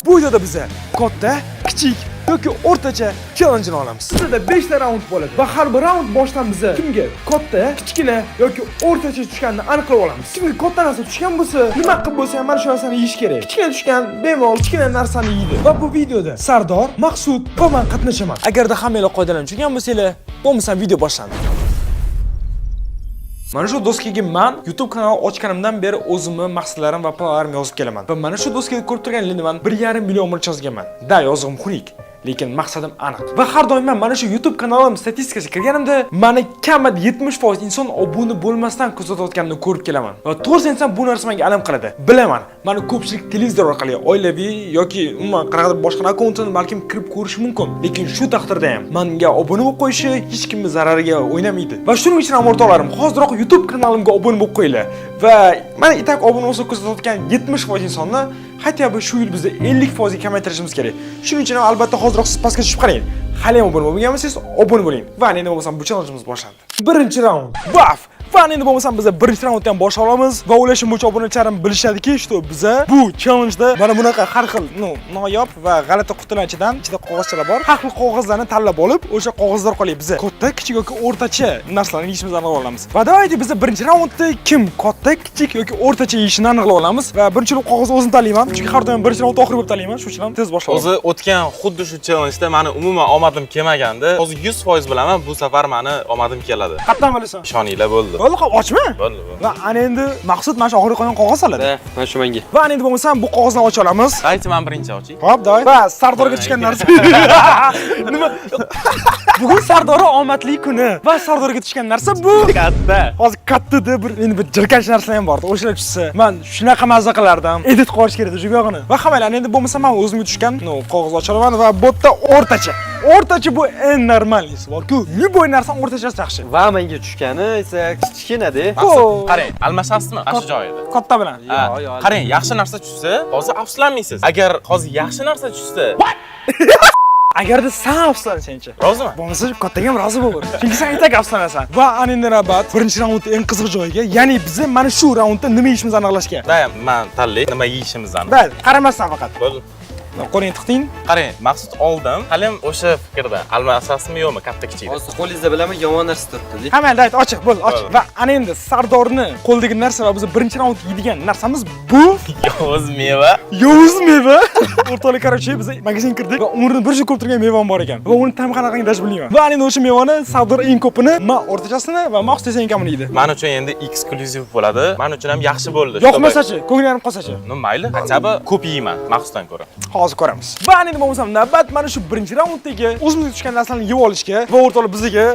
Bu videoda bize katta, kichik yoki o'rtacha challenge olamiz. Sizda 5 ta raund bo'ladi va har bir raund boshidan biza kimga katta, kichkina yoki o'rtacha tushganini aniqlab olamiz. Kimga katta narsa tushgan bo'lsa, nima qilib bo'lsa ham mana shu narsani yeyish kerak. Kichkina tushgan bemalol kichkina narsani yeydi. Va bu videoda Sardor, Maqsud va men qatnashaman. Agarda hammanglar qoidalarni tushungan bo'lsanglar, bo'lmasa video boshlandi. Mana shu doskaga men YouTube kanal ochganimdan beri o'zimni maqsadlarim va planlarimni yozib kelaman. Va mana shu doskaga ko'rib turganingizni men 1,5 million marta yozganman. Da, yozig'im xunuk, lekin maqsadim aniq. Va har doim men mana shu YouTube kanalim statistikasiga kirganimda meni kamida 70% inson obuna bo'lmasdan kuzatayotganini ko'rib kelaman. Va to'g'risi aytsam bu narsa menga alam qiladi. Bilaman, meni ko'pchilik televizor orqali oilaviy yoki umuman qanaqadir boshqa akkauntini balkim kirib ko'rish mumkin. Lekin shu taqdirda ham menga obuna bo'lib qo'yishi hech kimning zarariga o'ynamaydi. Va shuning uchun ham o'rtoqlarim, hoziroq YouTube kanalimga obuna bo'lib qo'yinglar. Va mana itak obuna bo'lsa kuzatayotgan 70% insonni hatto shu yil biz 50% ga kamaytirishimiz kerak. Shuning uchun ham albatta hoziroq siz pastga tushib qarang. Hali ham obuna bo'lmagan bo'lsangiz, obuna bo'ling. Va endi bo'lmasam bu challenge boshlandi. Birinchi raund. Baf! Va endi bo'lmasam biz birinchi raunddan boshlab olamiz va o'ylashim bo'yicha obunachilarim bilishadiki, что biz bu challenge-da mana bunaqa har xil, noyob va g'alati qutilar ichidan qog'ozchalar bor. Har xil qog'ozlarni tanlab olib, o'sha qog'ozlar orqali biz katta, kichik yoki o'rtacha narsalarni yeyishimizni aniqlab olamiz. Va davaydi biz birinchi raundda kim katta, kichik yoki o'rtacha yeyishini aniqlab olamiz va birinchi qog'ozni o'zim tanlayman. Chunki har doim birinchi raund oxiri bo'lib tanlayman, shuning uchun ham tez boshlayman. O'zi o'tgan xuddi shu challenge-da meni umuman omadim kelmagandi. Hozir 100% bilaman, bu safar meni omadim keladi. Qatdan bilasan? Ishoninglar bo'ldi. Bo'ldi, ochma. Bo'ldi. Va ana endi Maqsud mana shu oxirgi qolgan qog'oz oladi. Mana shu menga. Va endi bo'lmasam bu qog'ozni ocha olamiz. Ayt, men birinchi oching. Hop, davay. Va Sardorga tushgan narsa. Nima? Bugun Sardor omadli kuni. Va Sardorga tushgan narsa bu Katta. hozir katta-da endi bir jirkanch narsa ham bor. O'shalar tushsa, men shunaqa mazza qilardim. Edit qilish kerak edi shu yog'ini. Va hammalar endi bo'lmasa men o'zimga tushgan, qog'oz ochaman va bu yerda o'rtacha. O'rtacha bu eng normalisi bor-ku. Любой narsa o'rtachasi yaxshi. Va menga tushgani esa kichkina-da. Qarang, almashasizmi? Mana shu joyida. Katta bilan. Yo'q. Qarang, yaxshi narsa tushsa, hozir afsuslanmaysiz. Agar hozir yaxshi narsa tushsa, Agarda sen afsuslansanchi. rozimi? Bo'lmasa kattaga ham rozi bo'l. Chunki sen itak afsuslanasan. Va ana endi navbat birinchi raundning eng qiziq joyiga, ya'ni biz mana shu raundda nima yeyishimizni aniqlashga. Da, men tanlay, nima yeyishimizni. Bayli, qaramasdan faqat. Bo'ldi. Qo'ling tiqting. Qarang, Maqsud oldim. Hali ham o'sha fikrda. Almashasizmi yo'qmi, katta kichik. Hozir qo'lingizda bilaman, yomon narsa turibdi. Hamma ayt, ochiq, bo'l, ochiq. Va ana endi Sardorni qo'ldagi narsa va biz birinchi raund yeydigan narsamiz bu Yovuz meva. yovuz meva. O'rtoqlik qarochi biz magazinga kirdik va umrni bir ko'p turgan mevam bor ekan. Va uni tam qanaqangi dash bilmayman. Va ana endi o'sha mevani Sardor eng ko'pini, men o'rtachasini va Maqsud esa eng kamini yeydi. Men uchun endi eksklyuziv bo'ladi. Men uchun ham yaxshi bo'ldi. Yoqmasachi, ko'nglarim qolsachi. Mayli, hattobi ko'p yeyman Maqsuddan ko'ra. Hozir ko'ramiz. Va endi bo'lmasam navbat mana shu birinchi raunddagi o'zimizga tushgan narsalarni yeb olishga va o'rtoqlar bizga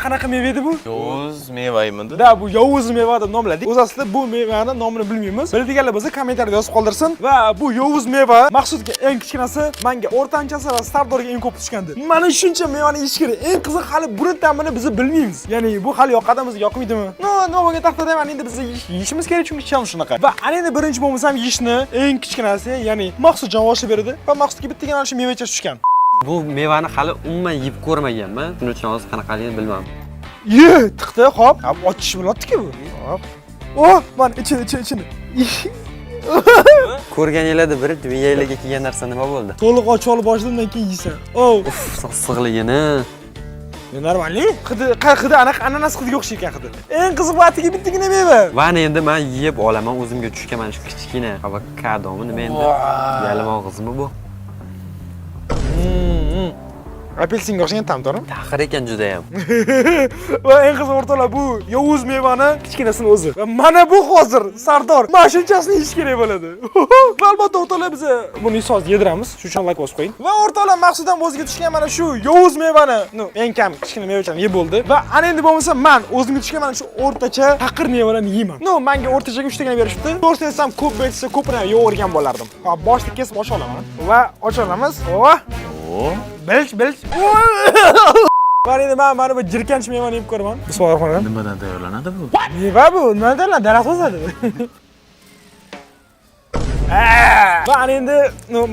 qanaqa meva edi bu? Yovuz meva endi. Da, bu yovuz meva deb nomladik. O'z aslida bu mevani nomini bilmaymiz. Biladiganlar bizni kommentariyada yozib qoldirsin. Va bu yovuz meva Maqsudga eng kichkinasi, menga o'rtanchasi va Sardorga eng ko'p tushgandi. Mana shuncha mevani yeyish kerak. Eng qiziq hali buni ta'mini biz bilmaymiz. Ya'ni bu hali yoqadimi, yoqmaydimi? Bo'lgan taqdirda ham endi biz yeyishimiz kerak, chunki challenge shunaqa. Va ana endi birinchi bo'lmasam yeyishni eng kichkinasi, ya'ni Maqsudjon boshlab berdi va Maqsudga bittaga mana shu mevacha tushgan. Bu mevani hali umuman yeb ko'rmaganman. Shuning uchun hozir qanaqaligini bilmadim. Tiqdi, hop. Ochish bilan-ku bu. Hop. Men ichini. Ko'rganinglarda bir miyanglarga kelgan narsa nima bo'ldi? To'liq ochib olib boshladim, keyin yeysan. Uf, sassiqligini. Normalmi? Hidi ananas hidiga o'xshaydi ekan hidi. Eng qiziq vaqtiga bittagina meva. Va endi men yeb olaman, o'zimga tushgan mana shu kichkina avokadomi nima endi? Yalim og'izmi bu? Apelsinga o'xshagan ta'm to'g'rimi? Taxir ekan juda ham. Va eng qiziq o'rtoqlar bu yovuz mevani kichkinasini o'zi. Va mana bu hozir Sardor mana shunchasini yeyish kerak bo'ladi. Va albatta o'rtoqlar biz buni hozir yediramiz. Shuning uchun like bosib qo'ying. Va o'rtoqlar Maqsuddan o'ziga tushgan mana shu yovuz mevani, eng kam kichkina mevachani yeb bo'ldi. Va ana endi bo'lmasa men o'zimga tushgan mana shu o'rtacha taqir mevalarni yeyman. Menga o'rtachaga 3 tagina berishibdi. To'g'risini aytsam ko'p bersa ko'pini yo'g'irgan bo'lardim. Hop, boshni kesib ocha olaman. Va ocha olamiz. Belch. Mana endi men mana bu jirkanch mevani yeb ko'raman. Bismillahirrohmanirrohim. Nimadan tayyorlanadi bu? Meva bu, nimadan daraxt o'sadi. Va endi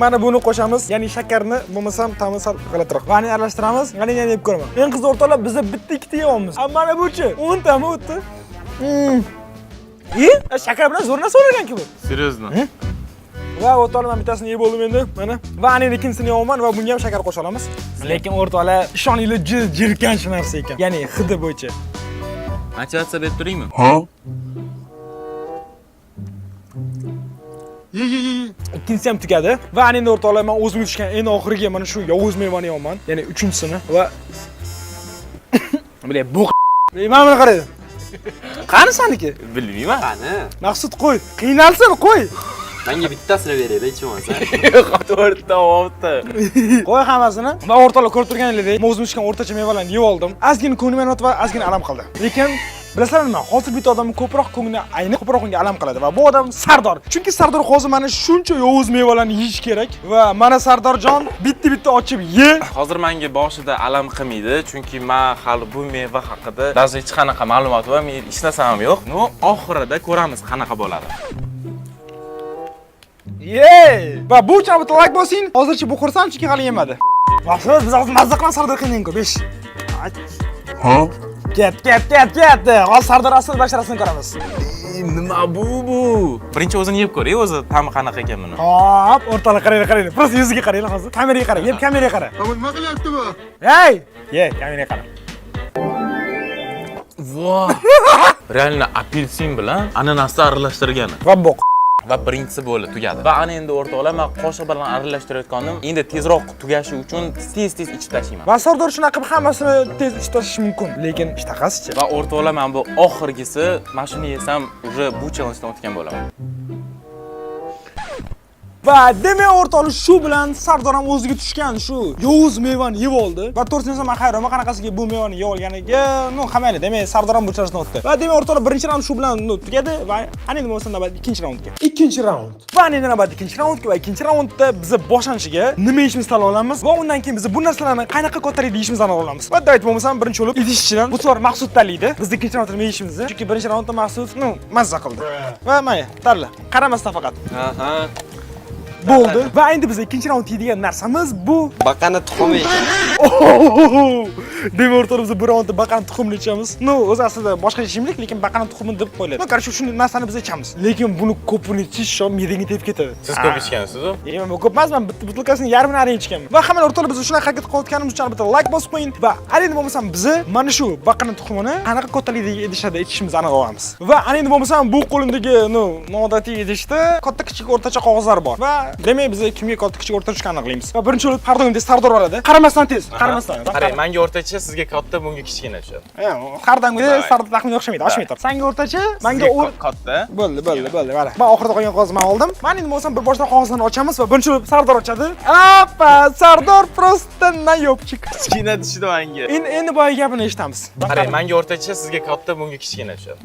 mana buni qo'shamiz, ya'ni shakarni bo'lmasam ta'mi sal g'alatiroq. Va endi aralashtiramiz, yana yeb ko'raman. Eng qiziq o'rtoqlar bizda bitta ikkita yeyapmiz. Mana buchi 10 tami o'tdi. Shakar bilan zo'r narsa o'rgangan-ku bu. Seriyozmi? Va o'rtoqlar men bittasini yeb oldim endi. Mana. Va aning ikkinchisini yeyapman va bunga ham shakar qo'sha olamiz. Lekin o'rtoqlar ishoninglar jirkanch narsa ekan. Ya'ni hidi bo'yicha. Motivatsiya berib turaymi? Ikkinchisi ham tugadi. Va endi o'rtoqlar men o'zimga tushgan eng oxirgi mana shu yovuz mevani yeyapman. Ya'ni 3-chisini va Bilay, bu mana buni qarang. Qani saniki? Bilmayman. Qani? Maqsud qo'y. Qiynalsin, qo'y. Menga bittasini beraylik, hech bo'lmasa. To'rtta olti. Qo'y hammasini. Va o'rtoqlar ko'rib turganingizdek, o'zim tushgan o'rtacha mevalarni yeb oldim. Ozgina ko'nglim yonat va ozgina alam qildi. Lekin bilasizlarmi, nima? Hozir bitta odam ko'proq ko'ngli aynib, ko'proq unga alam qiladi va bu odam Sardor. Chunki Sardor hozir mana shuncha yovuz mevalarni yeyish kerak va mana Sardorjon bitta ochib ye. Hozir menga boshida alam qilmaydi, chunki men hali bu meva haqida даже hech qanaqa ma'lumot va men hech narsam ham yo'q. No, oxirida ko'ramiz qanaqa bo'ladi. Va bu uchun bitta like bosing. Hozircha bu xursand chunki hali yemadi. Maqsad biz hozir mazza qilib Sardor qiynaylik 5. Ket. Hozir Sardor asl basharasini ko'ramiz. Nima bu? Birinchi o'zini yeb ko'ring, o'zi ta'mi qanaqa ekan buni. Hop, o'rtalar qarang. Prosta yuziga qarang hozir. Kameraga qarang, yeb kameraga qara. Nima qilyapti bu? Hey! Ye, kameraga qara. Voh! Realni apelsin bilan ananasni aralashtirgan. Va boq. Va birinchisi bo'ldi, tugadi. Va ana endi o'rtoqlar, men qo'shiq bilan aralashtirayotganim, endi tezroq tugashi uchun tez ichib tashlayman. Va Sardor shunaqa qilib hammasini tez ichib tashlash mumkin, lekin ishtahasicha. Va o'rtoqlar, men bu oxirgisi, mana shuni yesam, уже bu challengedan o'tgan bo'laman. Va demak o'rtoqlar shu bilan Sardor ham o'ziga tushgan shu yovuz mevani yeb oldi. Va to'g'risini men hayronman qanaqasiga bu mevani yeb olganiga. Mayli, demak Sardor ham bu charchdan o'tdi. Va demak o'rtoqlar birinchi raund shu bilan tugadi va ana endi bo'lsa navbat ikkinchi raundga. Ikkinchi raund. Va endi navbat ikkinchi raundga va ikkinchi raundda biz boshlanishiga nima yeyishimizni tanlab olamiz va undan keyin biz bu narsalarni qanaqa ko'tarib yeyishimizni tanlab olamiz. Va davlat bo'lmasa birinchi bo'lib idishchidan bu safar Maqsud tanlaydi. Biz ikkinchi raundda nima yeyishimizni. Chunki birinchi raundda Maqsud, mazza qildi. Va mayli, tanla. Qaramasdan faqat. Aha. Bo'ldi. Va endi biz ikkinchi raund yeydigan narsamiz bu Baqani tuxumi ekan. Demak o'rtoqlar biz bu raundda baqani tuxumini ichamiz. O'zi aslida boshqa ichimlik, lekin baqani tuxumi deb qo'yiladi. Qarshi shunday narsani biz ichamiz. Lekin buni ko'pini ichish shom midangga tegib ketadi. Siz ko'p ichgansiz-ku? Men ko'p emas, men bitta butilkasini yarmini arin ichganman. Va hamma o'rtoqlar biz shunaqa harakat qilayotganimiz uchun bitta like bosib qo'ying va endi bo'lmasam biz mana shu baqani tuxumini qanaqa ko'talikda idishada ichishimizni aniq olamiz. Va endi bo'lmasam bu qo'limdagi noodatiy idishda katta kichik o'rtacha qog'ozlar bor. Va demak biz kimga katta kichik o'rtacha tushganini aniqlaymiz. Va birinchi bo'lib har doimda Sardor oladi. Qaramasdan tez, qaramasdan. Qarang, menga o'rtacha, sizga katta, bunga kichkina tushadi. Har doimda Sardor taxminiga o'xshamaydi, oshmaydi. Senga o'rtacha, menga katta. Bo'ldi, mana. Men oxirida qolgan qog'ozni men oldim. Men endi bo'lsam bir boshdan qog'ozlarni ochamiz va birinchi bo'lib Sardor ochadi. Appa, Sardor просто наёбчик. Kichkina tushdi menga. Endi boya gapini eshitamiz. Qarang, menga o'rtacha, sizga katta, bunga kichkina tushadi.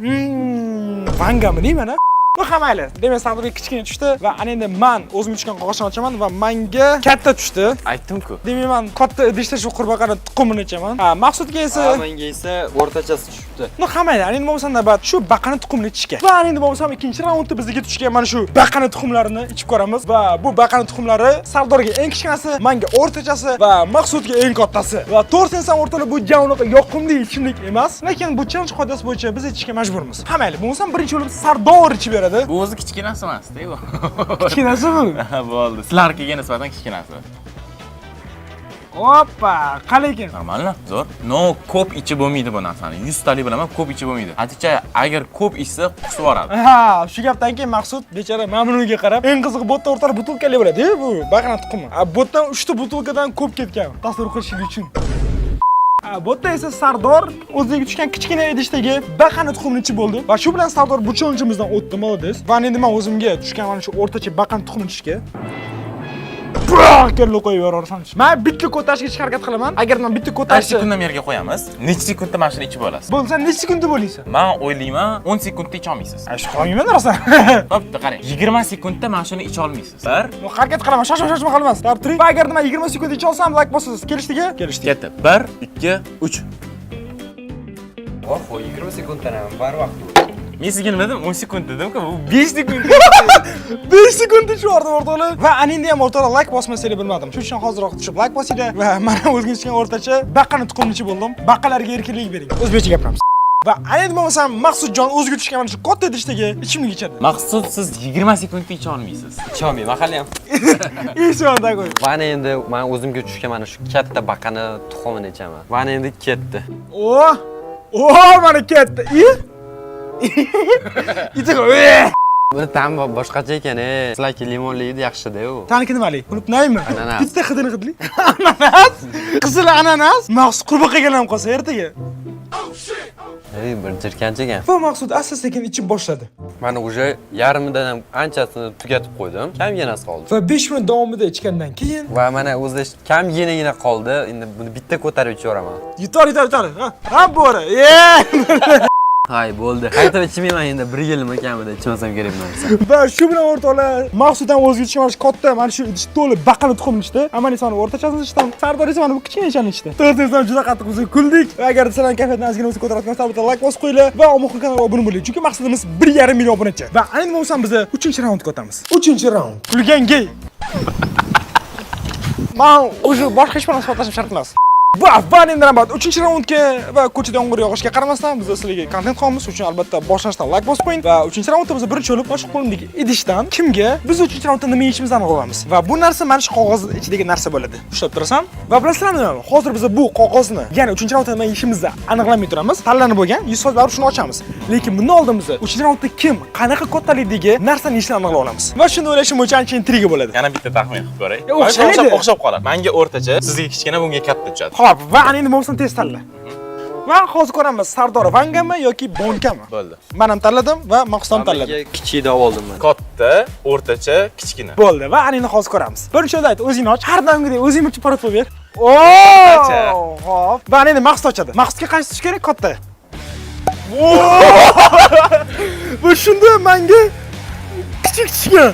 Vangami deyman-a? Bu ham mayli. Demak, Sardorga kichkina tushdi va ana endi men o'zim tushgan qog'ozni ochaman va menga katta tushdi. Aytdim-ku. Demak, men katta idishda shu qurbaqani tuxumini ichaman. Maqsudga esa Menga esa o'rtachasi tushibdi. ham mayli. Endi bo'lmasa navbat shu baqani tuxumini ichishga. Va endi bo'lmasa ikkinchi raundda bizga tushgan mana shu baqani tuxumlarini ichib ko'ramiz va bu baqani tuxumlari Sardorga eng kichkinasi, menga o'rtachasi va Maqsudga eng kattasi. Va to'g'risini o'rtada bu unaqa yoqimli ichimlik emas, lekin bu challenge qoidasi bo'yicha biz ichishga majburmiz. Ha mayli, bo'lmasa birinchi bo'lib Sardor ichib beradi. Bu o'zi kichkinasi emas-da, bu. Kichkinasi bu. Bo'ldi. Sizlarga nisbatan kichkinasi. Hoppa, qalekin. Normalmi? Zo'r. No, ko'p ichib bo'lmaydi bu narsani. 100 talik bilaman, ko'p ichib bo'lmaydi. Aytiqcha, agar ko'p ichsa, qusib yuboradi. Shu gapdan keyin Maqsud bechora mamnunga qarab, eng qizig'i botda o'rtalar butilkali bo'ladi, bu baqani tuxumi. Botdan 3 ta butilkadan ko'p ketgan. Tasavvur qilishingiz uchun. Botda esa Sardor o'ziga tushgan kichkina idishdagi baqani tuxumini ichib bo'ldi. Va shu bilan Sardor bu challenge'imizdan o'tdi, молодец. Va endi men o'zimga tushgan mana shu o'rtacha baqani tuxumini ichishga kello qo'yib yuborasan. Men bitta ko'tarishga chiqib harakat qilaman. Agar men bitta ko'tarishni sekunddan yerga qo'yamiz. Necha sekundda mana shuni ichib olasiz? Bo'lsa necha sekundda bo'laysan? Men o'ylayman, 10 sekundda icha olmaysiz. Shu qo'ymayman rosa. Bo'pti, qarang. 20 sekundda mana shuni icha olmaysiz. Bir. Harakat qilaman, shoshma qilmas. Va agar men 20 sekundda icha olsam, like bosasiz. Kelishdiki? Kelishdik. Ketdi. 1, 2, 3. Voh, 20 sekunddan ham bar vaqt. Men sizga nima dedim? 10 sekund dedim-ku, bu 5 sekund. 5 sekund ichyordim o'rtoqlar. Va endi ham o'rtoqlar like bosmasanglar bilmadim. Shuning uchun hozirroq tushib like bosinglar va mana o'zimga tushgan o'rtacha baqani tuxumini ichib bo'ldim. Baqalarga erkinlik bering. O'zbekcha gapiramiz. Va ayni bo'lmasam Maqsudjon o'ziga tushgan mana shu katta idishdagi ichimlik ichadi. Maqsud siz 20 sekundda icha olmaysiz. Icholmayman hali ham. Ishonda qo'y. Mana endi men o'zimga tushgan mana shu katta baqani tuxumini ichaman. Mana endi ketdi. Mana ketdi. Itigo. Buni ta'mi boshqacha ekan-e. Sizlarki limonli yaxshi-da-ku. Taniki nimali? Qulib naymi? Ananas. Bitta hidini hidli. Ananas? Qizil ananas? Maqsud qurbaqa ham qolsa ertaga. Ey, bir jirkanch ekan. Va Maqsud asta-sekin ichib boshladi. Mana уже yarmidan ham anchasini tugatib qo'ydim. Kamginasi qoldi. Va 5 minut davomida ichgandan keyin Va mana o'zi kamginagina qoldi. Endi buni bitta ko'tarib ichaveraman. yutar. Ha bo'ri. Hay, bo'ldi. Qayta ichmayman endi 1 yilmi kamida ichmasam kerak bu narsa. Va shu bilan o'rtoqlar Maqsuddan o'ziga tushgan mana shu katta mana shu idish to'la baqani tuxumni ichdi. Amani soni o'rtachasini ichdim. Sardor esa mana bu kichkinachani ichdi. To'rtimiz juda qattiq biz kuldik. Va agar sizlar kayfiyatni ozgina o'zi ko'taradigan bo'lsa, albatta like bosib qo'yinglar va Omoxon kanaliga obuna bo'ling. Chunki maqsadimiz 1,5 million obunachi. Va ayni bo'lsam biz 3-raundga o'tamiz. 3-raund. Kulgan gey. Men o'sha boshqa hech bir narsa so'rashim shart emas. Va endi navbat 3-raundga va ko'chada yomg'ir yog'ishiga qaramasdan biz sizlarga kontent qilamiz. Shuning uchun albatta boshlashdan like bosib qo'ying va 3-raundda biz birinchi bo'lib boshqa qo'limdagi idishdan kimga biz 3-raundda nima yeyishimizni aniq olamiz. Va bu narsa mana shu qog'oz ichidagi narsa bo'ladi. Ushlab turasan. Va bilasizlarmi nima? Hozir biz bu qog'ozni, ya'ni 3-raundda nima yeyishimizni aniqlamay turamiz. Tanlanib bo'lgan 100% baribir shuni ochamiz. Lekin bundan oldin biz 3-raundda kim qanaqa kattalikdagi narsani yeyishini aniqlab olamiz. Va shuni o'ylashim bo'yicha ancha intriga bo'ladi. Yana bitta taxmin qilib ko'ray. O'xshaydi. O'xshab qoladi. Menga o'rtacha, sizga kichkina, bunga katta tushadi. Xo'p, va endi bo'lsin tez tanla. Va hozir ko'ramiz Sardor Vangami yoki Bonkami. Bo'ldi. Men ham tanladim va Maqsud ham tanladi. Kichikda oldim men. Katta, o'rtacha, kichkina. Bo'ldi va endi hozir ko'ramiz. Birinchidan ayt, o'zing och, har doimgidek o'zing uchun parod qo'yib ber. Xo'p. Va endi Maqsud ochadi. Maqsudga qaysi tush kerak? Katta. Bu shunda menga kichik-kichik.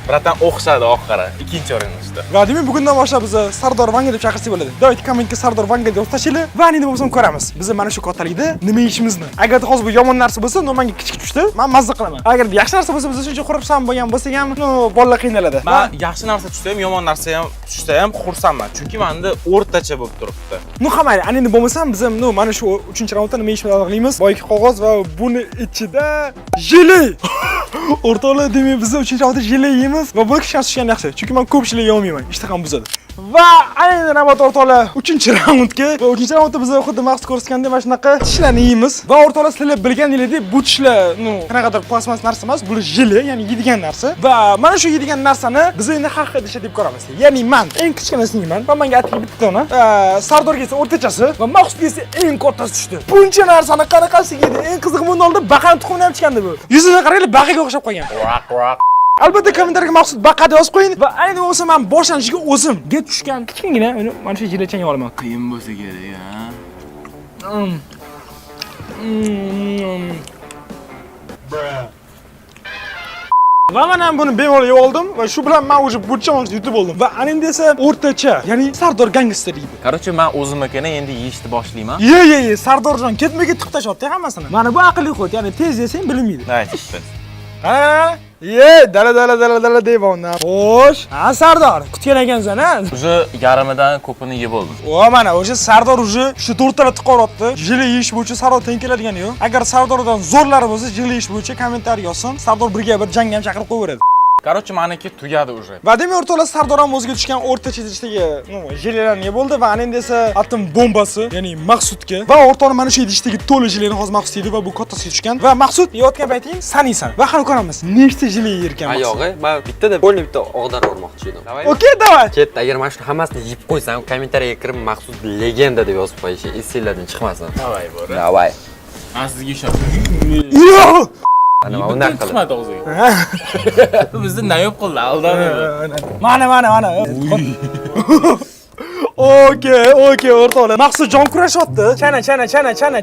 Biratan o'xshadi oxiri. Ikkinchi urinishda. Va demak bugundan boshlab biz Sardor Vanga deb chaqirsak bo'ladi. Davlat kommentga Sardor Vanga deb tashlaylik va endi bo'lsam ko'ramiz. Biz mana shu kattalikda nima yeyishimizni. Agar hozir bu yomon narsa bo'lsa, menga kichik tushdi, men mazza qilaman. Agar yaxshi narsa bo'lsa, biz shuncha xursand bo'lgan bo'lsak ham, bolalar qiynaladi. Men yaxshi narsa tushsa ham, yomon narsa ham tushsa ham xursandman. Chunki menda o'rtacha bo'lib turibdi. Mayli, endi bo'lmasam biz mana shu 3-raundda nima yeyishimizni aniqlaymiz. Boyki qog'oz va buni ichida jeli. O'rtoqlar, demak biz 3-raundda jeli yeymiz va bu kishi tushgan yaxshi. Chunki men ko'p jeli yeyolmayman. Ishtaham buzadi. Va ayni navbat o'rtoqlar 3-raundga va 3-raundda biz xuddi Maqsud ko'rsatgandek mana shunaqa tishlarni yeymiz. Va o'rtoqlar, sizlar bilganingizdek, bu tishlar, qanaqadir plasmas narsa emas, bu jeli, ya'ni yeydigan narsa. Va mana shu yeydigan narsani biz endi har xil idish deb ko'ramiz. Ya'ni men eng kichkinasini yeyman va menga atigi bitta dona, Sardorga esa o'rtachasi va Maqsudga esa eng kattasi tushdi. Buncha narsani qanaqasi yedi? Eng qizig'i bundan oldin baqani tuxumini ham ichgandi bu. Yuziga qaraylik, baqaga o'xshab qolgan. Albatta kommentariyga Maqsud baqa deb yozib qo'ying va ayni bo'lsa men boshlanishiga o'zimga tushgan kichkina uni mana shu jilachani yeb olaman. Qiyin bo'lsa kerak, Va men ham buni bemalol yeb oldim va shu bilan men уже burchon yutib oldim. Va endi esa o'rtacha, ya'ni Sardor gangster deydi. Korоче, men o'zimnikini endi yeyishni boshlayman. Ye, Sardorjon ketma-ket tiqib tashlabdi hammasini. Mana bu aqlli qo'yt, ya'ni tez yesang bilinmaydi. Aytibdi. Dala deyman. Xo'sh. Sardor, kutgan ekansan-a? Уже yarimidan ko'pini yeb oldim. Mana o'sha Sardor уже shu 4 ta tiqorotdi. Jili yeyish bo'yicha Sardor teng keladigani yo'q. Agar Sardordan zo'rlari bo'lsa, jili yeyish bo'yicha kommentariy yozsin. Sardor birga bir jangga ham chaqirib qo'yaveradi. Короче, meniki tugadi уже. Va demak o'rtoqlar, Sardor ham o'ziga tushgan o'rtacha idishdagi jelilarni yeb oldi va endi esa atom bombasi, ya'ni Maqsudga va o'rtoqlar mana shu idishdagi to'la jelilarni hozir Maqsud yedi va bu kattasiga tushgan. Va Maqsud yeyotgan payting saniysan. Va qani ko'ramiz, nechta jeli yer ekan Maqsud. Ayog'i, men bittada bo'lni bitta og'dan urmoqchi edim. Okey, davay. Ketdi, agar mana shu hammasini yeb qo'ysam, kommentariyaga kirib Maqsud legenda deb yozib qo'yish, esinglardan chiqmasin. Davay, bo'ri. Davay. Men sizga ishonaman. Ana bunday qilib. Chiqmadi og'ziga. Bizni nayib qildi, aldanadi. Mana. Okey, o'rtoqlar. Maqsud jon kurashyapti.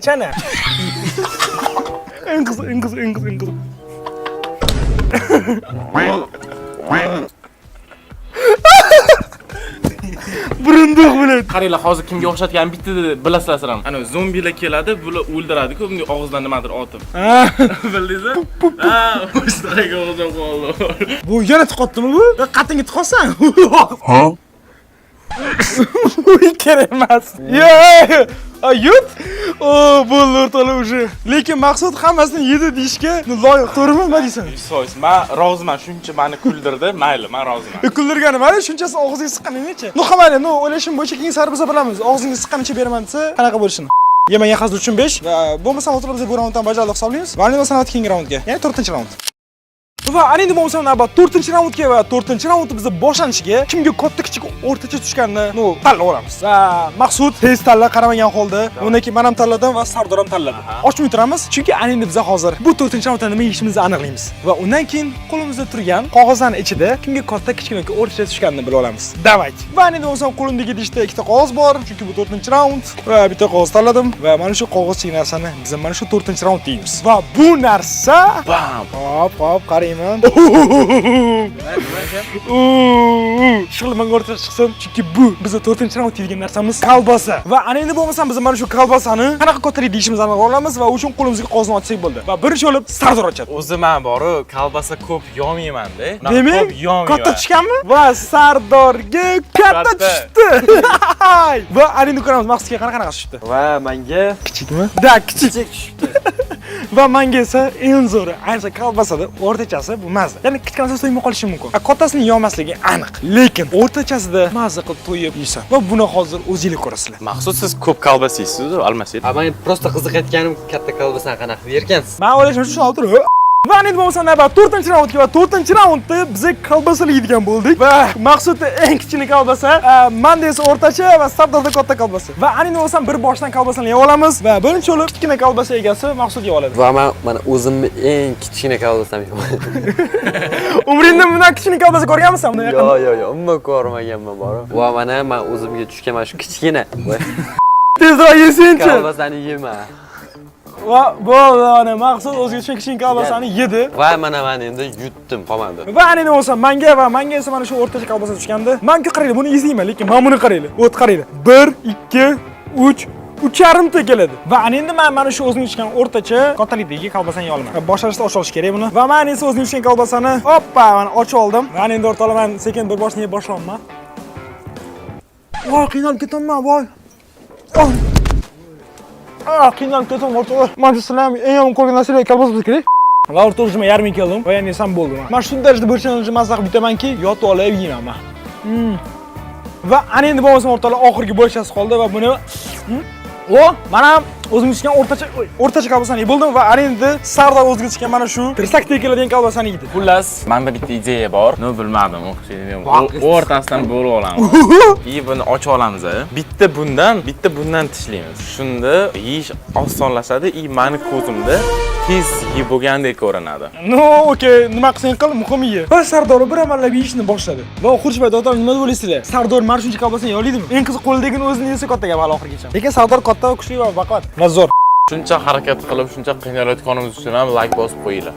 Chana. Eng qiz. Burunduq bilan. Qaranglar, hozir kimga o'xshatgan bitta bilasizlar ham. Ana zombilar keladi, bular o'ldiradi-ku, bunday og'izdan nimadir otib. Bildingizmi? O'shtiraga o'xshab qoldi. Bu yana tiqotdimi bu? Qatinga tiqolsan. Bu kerak emas. Yut. Bo'ldi o'rtoqlar уже. Lekin maqsad hammasini yedi deyishga loyiq, to'g'rimi? Nima deysan? So'z, men roziman, shuncha meni kuldirdi. Mayli, men roziman. Kuldirgani mayli, shunchasi og'zingga siqqanicha. Mayli, o'ylashim bo'yicha keyin sari biza bilamiz. Og'zingga siqqanicha beraman desa, qanaqa bo'lishini. Yemagan hazil uchun 5 va bo'lmasa o'rtoqlar biz bu raunddan bajardik hisoblaymiz. Va endi sanat keyingi raundga, ya'ni 4-raund. Va endi bo'lmasa navbat 4-raundga va 4-raundni biz boshlanishiga kimga katta kichik o'rtacha tushganini tanlab olamiz. Va Maqsud tez tanlab qaramagan holda, undan keyin men ham tanladim va Sardor ham tanladi. Ochmay turamiz, chunki endi biz hozir bu 4-raundda nima yeyishimizni aniqlaymiz. Va undan keyin qo'limizda turgan qog'ozlarning ichida kimga katta kichik yoki o'rtacha tushganini bilib olamiz. Davayt. Va endi bo'lmasa qo'limdagi idishda ikkita qog'oz bor, chunki bu 4-raund va bitta qog'oz tanladim va mana shu qog'ozchilik narsani biz mana shu 4-raund deymiz. Va bu narsa bam, hop, qarayman. Shig'ilmanga o'rtacha chiqsin, chunki bu bizning 4-raund deydigan narsamiz kolbasa. Va endi bo'lmasa biz mana shu kolbasani qanaqa kattalik deyishimizni aniqlab olamiz va uchun qo'limizga qog'ozni ochsak bo'ldi. Va birinchi bo'lib Sardor ochadi. O'zi men boru kolbasa ko'p yomayman-da. Demak, katta tushganmi? Va Sardorga katta tushdi. Va endi ko'ramiz Maqsadga qanaqa tushdi. Va menga kichikmi? Da, kichik tushibdi. Va menga esa eng zo'ri, ayniqsa kolbasada o'rtachasi bu mazza. Ya'ni kichkinasi to'ymay qolishi mumkin. Kattasini yomasligi aniq. Lekin o'rtachasida mazza qilib to'yib yeysan. Va buni hozir o'zingizlar ko'rasizlar. Maqsud siz ko'p kolbasa yeysiz-ku, almasib. Men prosta qiziqayotganim katta kolbasani qanaqa yerkansiz? Men o'ylashim shu oltir. Va endi bo'lmasa navbat 4-raundga va 4-raundda biz kolbasali yeydigan bo'ldik. Va Maqsudda eng kichik kolbasa, menda esa o'rtacha va Sardorda katta kolbasa. Va endi bo'lmasa bir boshdan kolbasani yeb olamiz va birinchi bo'lib kichkina kolbasa egasi Maqsud yeb oladi. Va men mana o'zimni eng kichkina kolbasam yo'q. Umringda bundan kichkina kolbasa ko'rganmisan? Yo'q, umuman ko'rmaganman bor. Va mana men o'zimga tushgan mana shu kichkina. Tezroq yesin-chi. Kolbasani yema. Va bo'ldi, Maqsud o'ziga tushgan kichkina kolbasani yedi. Va mana men endi yutdim, qolmadi. Va endi bo'lsa menga esa mana shu o'rtacha kolbasa tushgandi. Menga qarayli, buni izlayman, lekin men buni qarayli. O't qarayli. 1, 2, 3 3,5 keladi. Va endi men mana shu o'zim tushgan o'rtacha kattalikdagi kolbasani yeb olaman. Boshlashda ocholish kerak buni. Va men esa o'zim tushgan kolbasani hoppa, mana ochib oldim. Va endi o'rtoqlar men sekin bir boshni yeb boshlayman. Voy, qiynalib ketaman, voy. Qiynalib ketaman o'rtoqlar. Mana shu sizlar ham eng yomon ko'rgan narsalar kolbasa bo'lsa kerak. Va o'rtoqlar men yarmi keldim. Va endi ham bo'ldi. Men shunday darajada bo'shashni maslahat bitamanki, yotib olib yeyman men. Va endi bo'lmasa o'rtoqlar oxirgi bo'lishasi qoldi va buni mana o'zim tushgan o'rtacha kolbasani bo'ldim va endi Sardor o'ziga tushgan mana shu tirsakdek keladigan kolbasani yedi. Xullas, menda bitta ideya bor. Bilmadim, o'xshaydi. O'rtasidan bo'lib olamiz. Buni ochib olamiz. Bitta bundan tishlaymiz. Shunda yeyish osonlashadi, meni ko'zimda tez yeb bo'lgandek ko'rinadi. Okey, nima qilsang qil, muhim ye. Va Sardor bir amallab yeyishni boshladi. Va xurjbay do'stlar, nima bo'lasizlar? Sardor mana shuncha kolbasani yo'laydimi? Eng qiziq qo'lidagini o'zini yesa katta gap hali oxirigacha. Lekin Sardor katta, kuchli va baquvvat. Va zo'r. Shuncha harakat qilib, shuncha qiynalayotganimiz uchun ham like bosib qo'yinglar.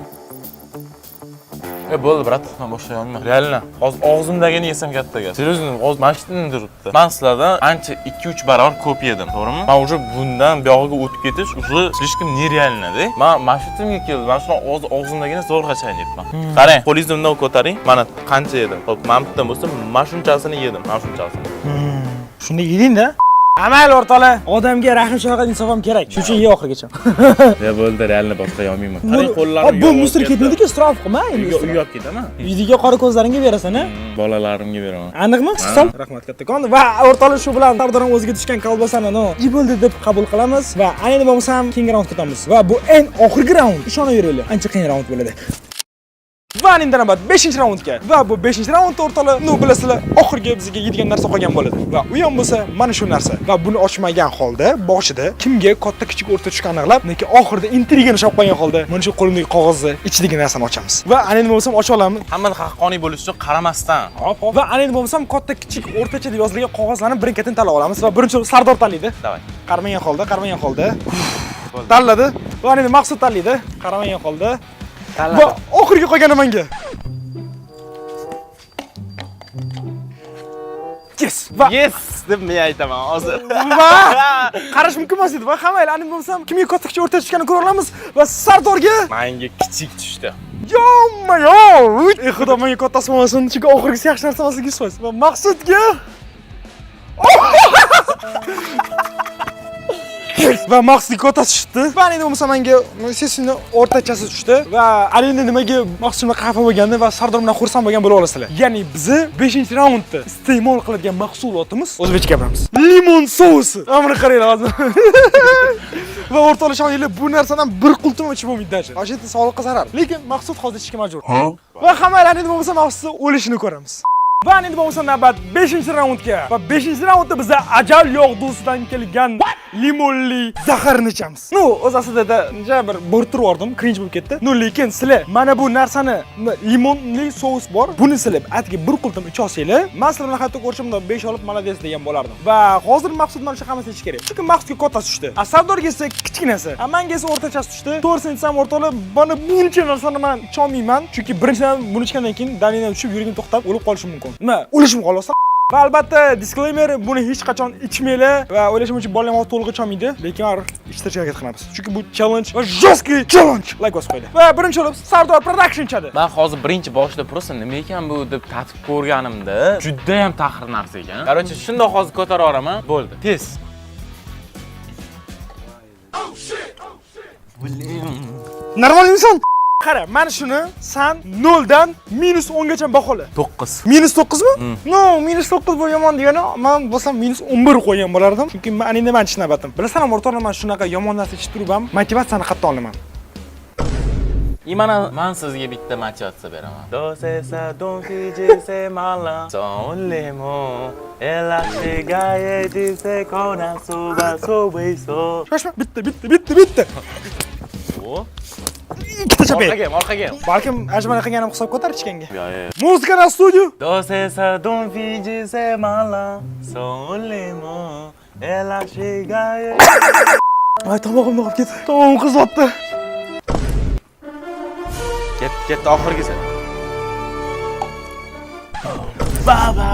Bo'ldi, brat, men boshlayapman. Realna, hozir og'zimdagini yesam kattaga. Seriously, hozir mashinadan turibdi. Men sizlardan ancha 2-3 barobar ko'p yedim, to'g'rimi? Men уже bundan buyog'iga o'tib ketish уже слишком нереально-da. Men mashinamga keldim. Men shuni og'zimdagini zo'rg'a chaynayapman. Qarang, qo'lingizni bundan ko'taring. Mana qancha yedim. Xo'p, men bittadan bo'lsa, mana shunchasini yedim, mana shunchasini. Shunda yeding-da? Amal o'rtoqlar, odamga rahm shafqat insof ham kerak. Shuning uchun ye oxirigacha. Bo'ldi, realni boshqa yolmayman. Qarang, qo'llarim bu mustir ketmaydi-ku, isrof qilma endi. Uyab ketaman. Uyidagi qora ko'zlaringga berasan-a? Bolalarimga beraman. Aniqmi? Hisob? Rahmat kattakon. Va o'rtoqlar shu bilan Sardorning o'ziga tushgan kolbasani bo'ldi deb qabul qilamiz va endi bo'lmasa ham keyingi raund ketamiz. Va bu eng oxirgi raund. Ishonaveringlar, ancha qiyin raund bo'ladi. Va endi navbat 5-raundga. Va bu 5-raund o'rtoqlar, bilasizlar, oxirgi bizga yeydigan narsa qolgan bo'ladi. Va u ham bo'lsa mana shu narsa. Va buni ochmagan holda boshida kimga katta kichik o'rta tushganini aniqlab, lekin oxirida intrigani ushlab qo'ygan holda mana shu qo'limdagi qog'ozni ichidagi narsani ochamiz. Va endi bo'lsa ocha olamiz. Hammani haqqoniy bo'lishi uchun qaramasdan. Hop. Va endi bo'lsa katta kichik o'rtacha deb yozilgan qog'ozlarni birin-ketin tanlab olamiz va birinchi Sardor tanlaydi. Davay. Qaramagan holda. Tanladi. Va endi Maqsud tanlaydi. Qaramagan holda. Va oxirgi qolgani menga. Yes deb men aytaman hozir. Va qarash mumkin emas edi. Va hammaylar endi bo'lsam kimga katta kichik o'rtacha tushganini ko'ra olamiz va Sardorga menga kichik tushdi. Yo! Xudo menga kattasi bo'lsin, chunki oxirgisi yaxshi narsa emasligini so'z. Va Maqsudga Va maqsadga kotasi tushdi. Va endi bo'lmasa menga sessiyani o'rtachasi tushdi va alini nimaga maqsadimda xafa bo'lgandi va Sardor bilan xursand bo'lgan bo'la olasizlar. Ya'ni bizni 5-raundda iste'mol qiladigan mahsulotimiz o'zbekcha gapiramiz. Limon sousi. Amri qaranglar hozir. Va o'rtoqlar shoirlar bu narsadan bir qultum ichib bo'lmaydi dachi. Ashita sog'liqqa zarar. Lekin maqsud hozir ichishga majbur. Va hammalar endi bo'lmasa maqsadda o'lishini ko'ramiz. Va endi bo'lmasa navbat 5-raundga. Va 5-raundda bizda ajal yog'dusidan kelgan limonli zaharni ichamiz. No, o'z aslida bir bo'rtirib yordim, cringe bo'lib ketdi. No, lekin sizlar mana bu narsani limonli sous bor. Buni silib, atga bir qultum icha olsanglar, men sizlarni hatto ko'rishimda 5 olib malades degan bo'lardim. Va hozir maqsud mana shu hammasini ichish kerak. Chunki maqsadga kattasi tushdi. Sardorga esa kichkinasi. Menga esa o'rtachasi tushdi. To'g'risini aytsam, o'rtoqlar, mana buncha narsani men icha olmayman. Chunki birinchidan buni ichgandan keyin dalinadan tushib, yuragim to'xtab, o'lib qolishim mumkin. Nima? O'lishim qolsa. Va albatta disclaimer, buni hech qachon ichmanglar va o'ylashim uchun bolalar ham to'liq icholmaydi, lekin har ishtirishga harakat qilamiz. Chunki bu challenge va жёсткий challenge. Like bosib qo'ydi. Va birinchi bo'lib Sardor Production chadi. Men hozir birinchi boshida просто nima ekan bu deb tatib ko'rganimda juda ham taxir narsa ekan. Qarochi shundoq hozir ko'tarib yuboraman, bo'ldi. Tez. Normal inson. Qara, mana shuni sen 0 dan -10 gacha bahola. 9. -9 mi? No, -9 bu yomon degani, men bo'lsam -11 qo'ygan bo'lardim. Chunki men endi men tushunmadim. Bilasanmi, o'rtoqlar, men shunaqa yomon narsa ichib turib ham motivatsiyani qattiq olaman. Mana men sizga bitta motivatsiya beraman. Dos esa don fijese mala, son lemon, ela chegaye dise kona soba sobeso. Shoshma, bitta. O. Ikkita chapay. Orqaga. Balkim ajmana qilganim hisob ko'tarib ichganga. Yo'q. Muzika na studio. Dos esa don fijese mala, son lemon, ela chegaye. Ay, tomog'imni olib ketdi. Tomog'im qizyapti. Ket oxirgisi. Baba.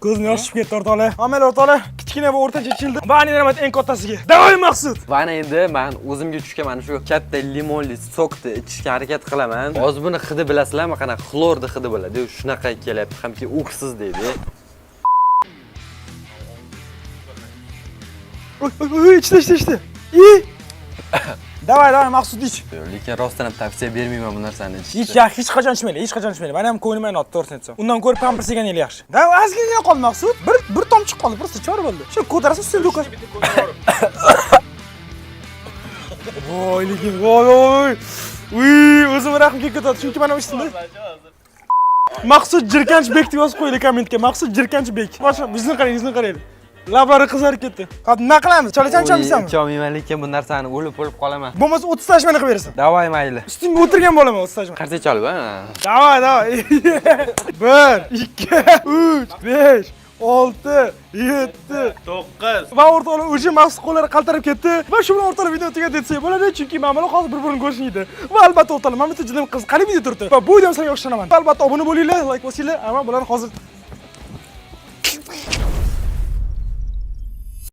Ko'zim yoshib ketdi o'rtoqlar. Amal o'rtoqlar, kichkina va o'rtacha ichildi. Va endi navbat eng kattasiga. Davay maqsud. Va endi men o'zimga tushgan mana shu katta limonli sokni ichishga harakat qilaman. Hozir buni hidi bilasizlarmi, qanaqa xlorni hidi bo'ladi. Shunaqa kelyapti, hamki o'ksiz deydi. Oy, ichdi. Davay, maqsud ich. Lekin rostdan ham tavsiya bermayman bu narsani ichishni. Hech qachon ichmayman. Men ham ko'nglim aynot, to'g'risini aytsam. Undan ko'ra pampers yegan yil yaxshi. Da, ozgina qoldi maqsud. Bir tomchi qoldi, просто chor bo'ldi. Shu ko'tarasiz ustida ko'z. Voy, lekin voy. Uy, o'zim rahmga ketadi, chunki men ham ichdim. Maqsud Jirkanchbek deb yozib qo'ydi kommentga. Maqsud Jirkanchbek. Boshqa bizni qarang. Lablari qizarib ketdi. Hop, nima qilamiz? Cholaysanmi? Ichaolmayman, lekin bu narsani o'lib qolaman. Bo'lmasa 30 tashmani qilib berasan. Davay mayli. Ustingga o'tirgan bo'laman 30 tashmani. Qarsa cholib, ha? Davay. 1, 2, 3, 5, 6, 7, 9. Va o'rtoqlar o'sha maqsad qo'llari qaltirib ketdi. Va shu bilan o'rtoqlar video tugatib desak bo'ladi, chunki ma'mala hozir bir-birini ko'rishmaydi. Va albatta o'rtoqlar, men bitta juda qiziqarli video turibdi. Va bu videom sizlarga yoqishini. Albatta obuna bo'linglar, like bosinglar. Ammo bular hozir